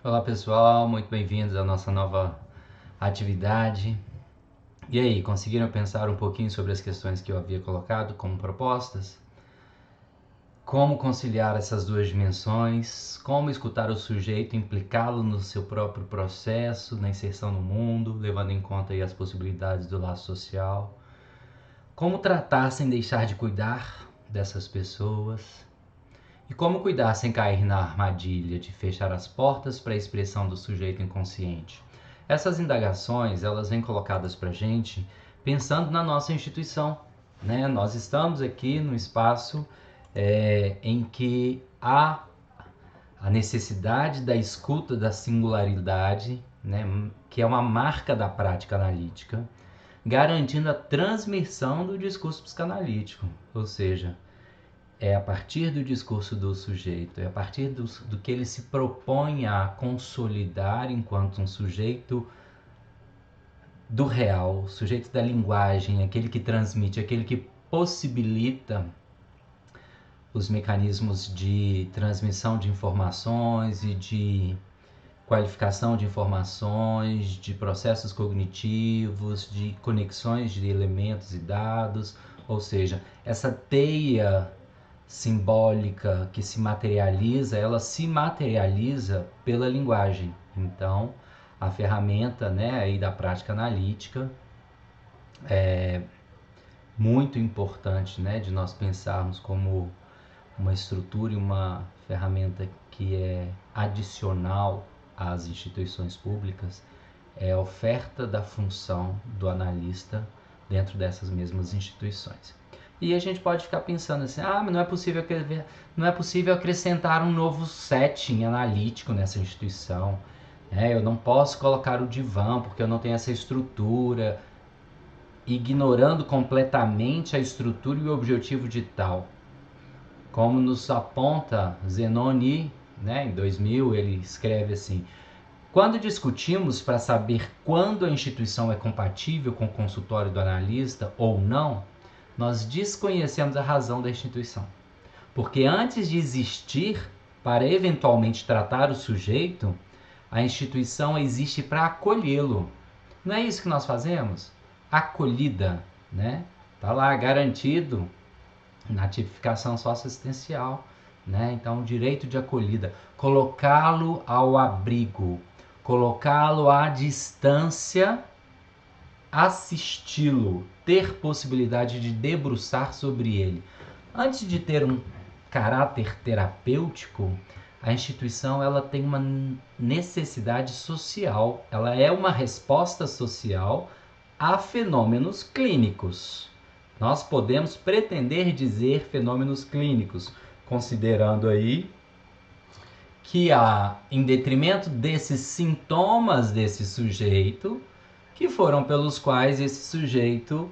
Olá pessoal, muito bem-vindos à nossa nova atividade. E aí, conseguiram pensar um pouquinho sobre as questões que eu havia colocado como propostas? Como conciliar essas duas dimensões? Como escutar o sujeito, implicá-lo no seu próprio processo, na inserção no mundo, levando em conta aí as possibilidades do laço social? Como tratar sem deixar de cuidar dessas pessoas? E como cuidar sem cair na armadilha de fechar as portas para a expressão do sujeito inconsciente? Essas indagações, elas vêm colocadas para a gente pensando na nossa instituição, né? Nós estamos aqui no espaço em que há a necessidade da escuta da singularidade, né? Que é uma marca da prática analítica, garantindo a transmissão do discurso psicanalítico, ou seja, é a partir do discurso do sujeito, é a partir do que ele se propõe a consolidar enquanto um sujeito do real, sujeito da linguagem, aquele que transmite, aquele que possibilita os mecanismos de transmissão de informações e de qualificação de informações, de processos cognitivos, de conexões de elementos e dados, ou seja, essa teia simbólica que se materializa, ela se materializa pela linguagem. Então, a ferramenta, né, aí da prática analítica é muito importante, né, de nós pensarmos como uma estrutura e uma ferramenta que é adicional às instituições públicas, é a oferta da função do analista dentro dessas mesmas instituições. E a gente pode ficar pensando assim, mas não é possível acrescentar um novo setting analítico nessa instituição. Eu não posso colocar o divã porque eu não tenho essa estrutura, ignorando completamente a estrutura e o objetivo de tal. Como nos aponta Zenoni, né, em 2000, ele escreve assim: quando discutimos para saber quando a instituição é compatível com o consultório do analista ou não, nós desconhecemos a razão da instituição. Porque antes de existir, para eventualmente tratar o sujeito, a instituição existe para acolhê-lo. Não é isso que nós fazemos? Acolhida, né? Tá lá garantido na tipificação socioassistencial, né? Então, o direito de acolhida, colocá-lo ao abrigo, colocá-lo à distância, assisti-lo, ter possibilidade de debruçar sobre ele. Antes de ter um caráter terapêutico, a instituição ela tem uma necessidade social, ela é uma resposta social a fenômenos clínicos. Nós podemos pretender dizer fenômenos clínicos, considerando aí que há, em detrimento desses sintomas desse sujeito, que foram pelos quais esse sujeito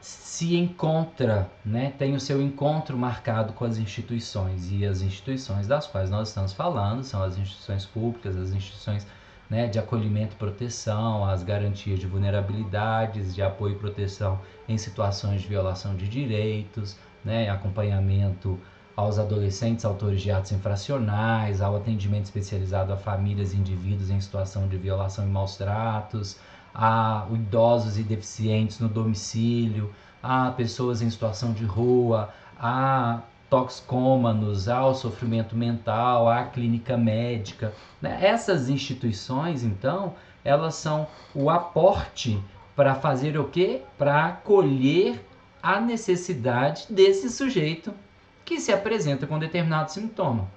se encontra, né? Tem o seu encontro marcado com as instituições. E as instituições das quais nós estamos falando são as instituições públicas, as instituições, né, de acolhimento e proteção, as garantias de vulnerabilidades, de apoio e proteção em situações de violação de direitos, né, acompanhamento aos adolescentes autores de atos infracionais, ao atendimento especializado a famílias e indivíduos em situação de violação e maus tratos, a idosos e deficientes no domicílio, a pessoas em situação de rua, a toxicômanos, ao sofrimento mental, à clínica médica. Né? Essas instituições, então, elas são o aporte para fazer o quê? Para acolher a necessidade desse sujeito que se apresenta com determinado sintoma.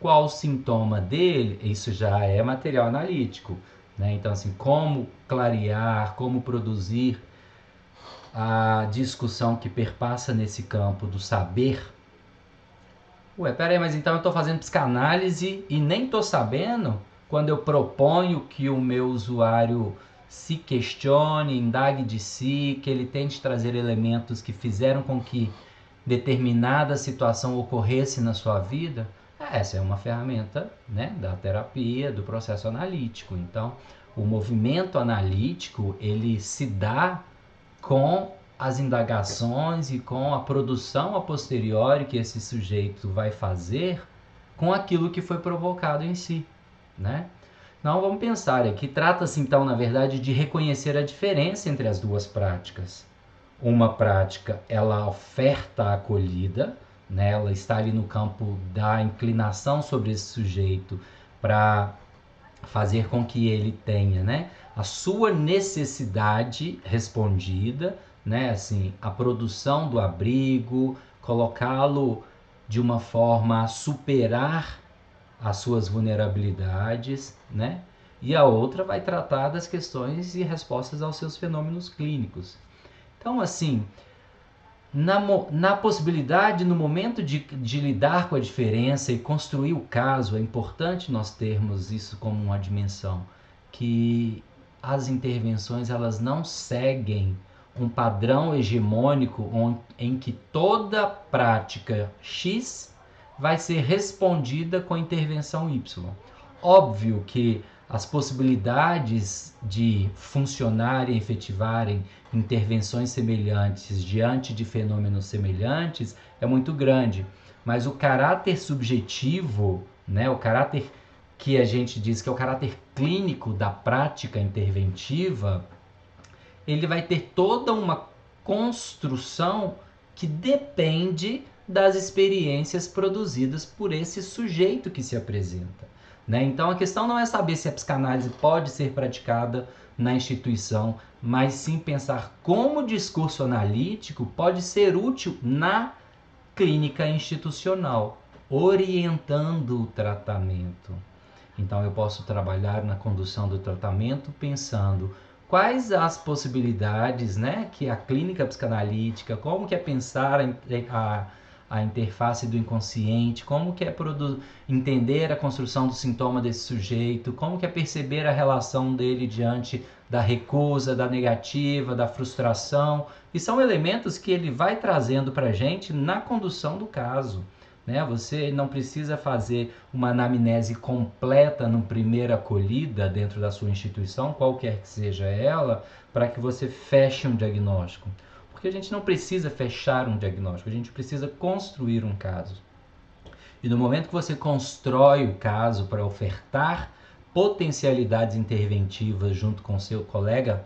Qual o sintoma dele? Isso já é material analítico. Né? Então, assim, como clarear, como produzir a discussão que perpassa nesse campo do saber. Peraí, mas então eu estou fazendo psicanálise e nem estou sabendo quando eu proponho que o meu usuário se questione, indague de si, que ele tente trazer elementos que fizeram com que determinada situação ocorresse na sua vida. Essa é uma ferramenta, né, da terapia, do processo analítico. Então, o movimento analítico, ele se dá com as indagações e com a produção a posteriori que esse sujeito vai fazer com aquilo que foi provocado em si, né? Então vamos pensar aqui, trata-se então na verdade de reconhecer a diferença entre as duas práticas. Uma prática, ela oferta a acolhida, né? Ela está ali no campo da inclinação sobre esse sujeito para fazer com que ele tenha, né, a sua necessidade respondida, né, assim, a produção do abrigo, colocá-lo de uma forma a superar as suas vulnerabilidades, né? E a outra vai tratar das questões e respostas aos seus fenômenos clínicos. Então, assim, na possibilidade, no momento de lidar com a diferença e construir o caso, é importante nós termos isso como uma dimensão, que as intervenções elas não seguem um padrão hegemônico em que toda prática X vai ser respondida com a intervenção Y. Óbvio que as possibilidades de funcionarem, efetivarem intervenções semelhantes diante de fenômenos semelhantes é muito grande, mas o caráter subjetivo, né, o caráter que a gente diz que é o caráter clínico da prática interventiva, ele vai ter toda uma construção que depende das experiências produzidas por esse sujeito que se apresenta, né? Então a questão não é saber se a psicanálise pode ser praticada na instituição, mas sim pensar como o discurso analítico pode ser útil na clínica institucional, orientando o tratamento. Então eu posso trabalhar na condução do tratamento pensando quais as possibilidades, né, que a clínica psicanalítica, como que é pensar a interface do inconsciente, como que é entender a construção do sintoma desse sujeito, como que é perceber a relação dele diante da recusa, da negativa, da frustração, e são elementos que ele vai trazendo para a gente na condução do caso. Né? Você não precisa fazer uma anamnese completa no primeira acolhida dentro da sua instituição, qualquer que seja ela, para que você feche um diagnóstico. Porque a gente não precisa fechar um diagnóstico, a gente precisa construir um caso. E no momento que você constrói o caso para ofertar potencialidades interventivas junto com seu colega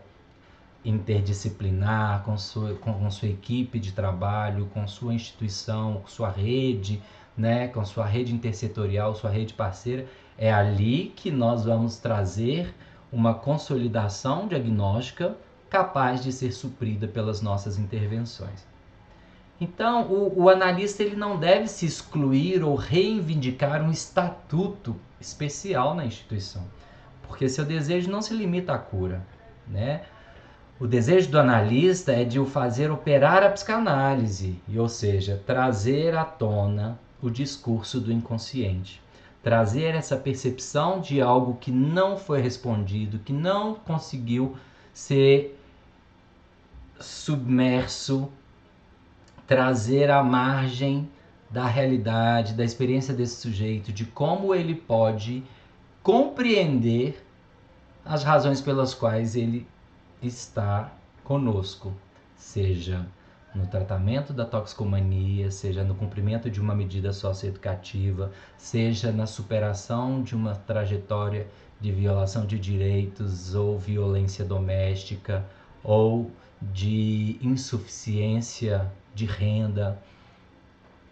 interdisciplinar, com sua equipe de trabalho, com sua instituição, com sua rede, né, com sua rede intersetorial, sua rede parceira, é ali que nós vamos trazer uma consolidação diagnóstica capaz de ser suprida pelas nossas intervenções. Então, o analista ele não deve se excluir ou reivindicar um estatuto especial na instituição, porque seu desejo não se limita à cura, né? O desejo do analista é de o fazer operar a psicanálise, ou seja, trazer à tona o discurso do inconsciente. Trazer essa percepção de algo que não foi respondido, que não conseguiu ser submerso, trazer à margem da realidade, da experiência desse sujeito, de como ele pode compreender as razões pelas quais ele está conosco, seja no tratamento da toxicomania, seja no cumprimento de uma medida socioeducativa, seja na superação de uma trajetória de violação de direitos ou violência doméstica ou de insuficiência de renda.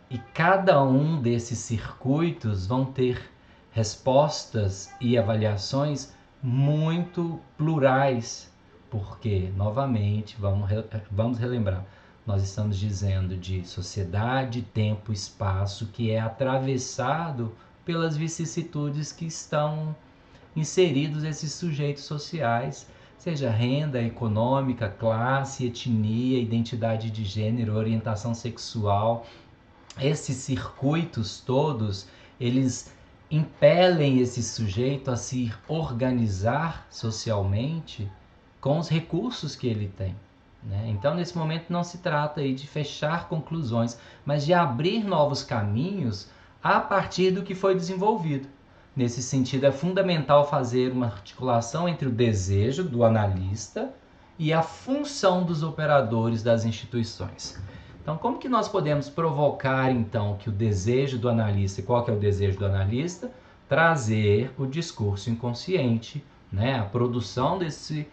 E cada um desses circuitos vão ter respostas e avaliações muito plurais, porque, novamente, vamos relembrar, nós estamos dizendo de sociedade, tempo, espaço, que é atravessado pelas vicissitudes que estão inseridos esses sujeitos sociais, seja renda econômica, classe, etnia, identidade de gênero, orientação sexual. Esses circuitos todos, eles impelem esse sujeito a se organizar socialmente com os recursos que ele tem, né? Então, nesse momento, não se trata aí de fechar conclusões, mas de abrir novos caminhos a partir do que foi desenvolvido. Nesse sentido, é fundamental fazer uma articulação entre o desejo do analista e a função dos operadores das instituições. Então, como que nós podemos provocar, então, que o desejo do analista, qual que é o desejo do analista? Trazer o discurso inconsciente, né? A produção desse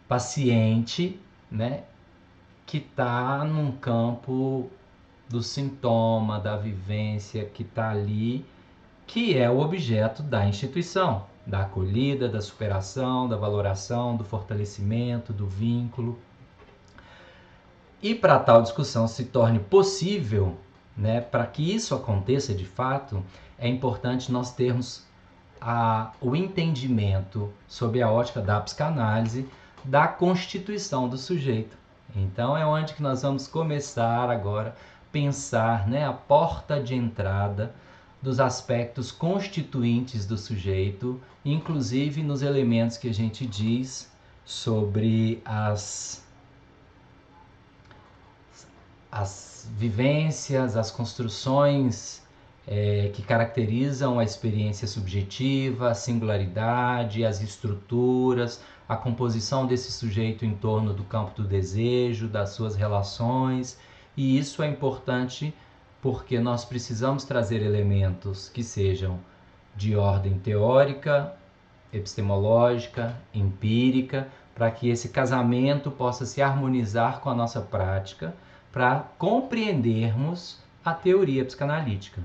paciente, né? Que está num campo do sintoma, da vivência, que está ali, que é o objeto da instituição, da acolhida, da superação, da valoração, do fortalecimento, do vínculo. E para tal discussão se torne possível, né, para que isso aconteça de fato, é importante nós termos o entendimento sob a ótica da psicanálise da constituição do sujeito. Então é onde que nós vamos começar agora a pensar, né, a porta de entrada dos aspectos constituintes do sujeito, inclusive nos elementos que a gente diz sobre as vivências, as construções que caracterizam a experiência subjetiva, a singularidade, as estruturas, a composição desse sujeito em torno do campo do desejo, das suas relações. E isso é importante porque nós precisamos trazer elementos que sejam de ordem teórica, epistemológica, empírica, para que esse casamento possa se harmonizar com a nossa prática, para compreendermos a teoria psicanalítica.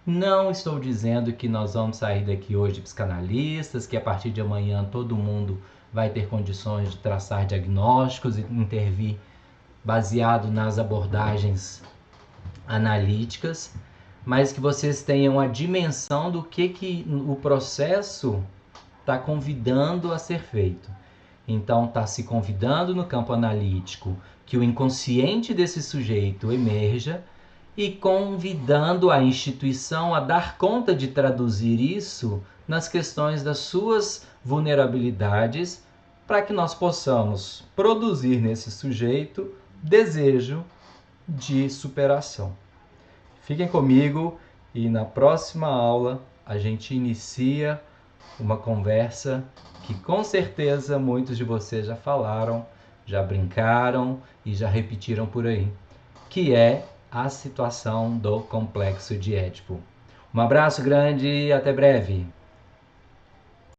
Não estou dizendo que nós vamos sair daqui hoje psicanalistas, que a partir de amanhã todo mundo vai ter condições de traçar diagnósticos e intervir baseado nas abordagens analíticas, mas que vocês tenham a dimensão do que o processo está convidando a ser feito. Então, está se convidando no campo analítico que o inconsciente desse sujeito emerja e convidando a instituição a dar conta de traduzir isso nas questões das suas vulnerabilidades, para que nós possamos produzir nesse sujeito desejo de superação. Fiquem comigo e na próxima aula a gente inicia uma conversa que com certeza muitos de vocês já falaram, já brincaram e já repetiram por aí, que é a situação do complexo de Édipo. Um abraço grande e até breve!